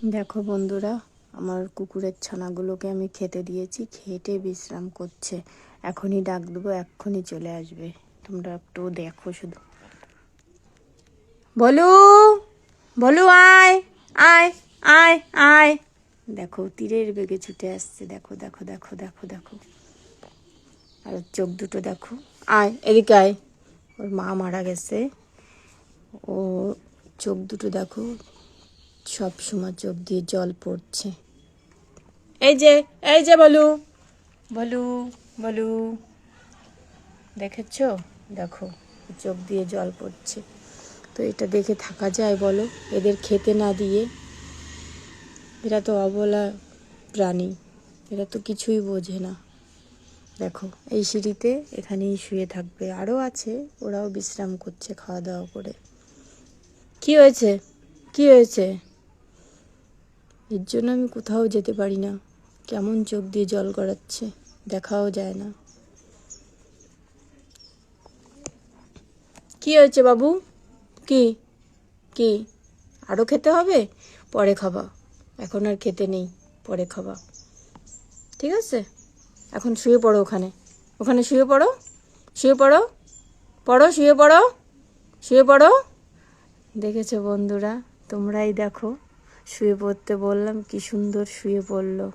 দেখো বন্ধুরা, আমার কুকুরের ছানাগুলোকে আমি খেতে দিয়েছি, খেটে বিশ্রাম করছে। এখনই ডাক দেবো, এক্ষুনি চলে আসবে। তোমরা একটু দেখো শুধু। বলু, বলু আয়, আয়, আয়, আয়। দেখো তীরের বেগে ছুটে আসছে। দেখো দেখো দেখো দেখো দেখো, আর চোখ দুটো দেখো। আয় এদিকে আয়। ওর মা মারা গেছে, ও চোখ দুটো দেখো, সব সময় চোখ দিয়ে জল পড়ছে। এই যে, এই যে বলু, বলু, বলু, দেখেছো? দেখো চোখ দিয়ে জল পড়ছে। তো এটা দেখে থাকা যায় বলো? এদের খেতে না দিয়ে? এরা তো অবলা প্রাণী, এরা তো কিছুই বোঝে না। দেখো এই সিঁড়িতে এখানেই শুয়ে থাকবে, আরও আছে, ওরাও বিশ্রাম করছে খাওয়া দাওয়া করে। কি হয়েছে? কি হয়েছে? এর জন্য আমি কোথাও যেতে পারি না। কেমন চোখ দিয়ে জল গড়াচ্ছে, দেখাও যায় না। কি হয়েছে বাবু? কি কি আরও খেতে হবে? পরে খাবা, এখন আর খেতে নেই, পরে খাবা, ঠিক আছে? এখন শুয়ে পড়ো, ওখানে ওখানে শুয়ে পড়ো, শুয়ে পড়ো, পড়ো, শুয়ে পড়ো, শুয়ে পড়ো। দেখেছো বন্ধুরা? তোমরাই দেখো, শুয়ে পড়তে বললাম কি সুন্দর শুয়ে পড়লো।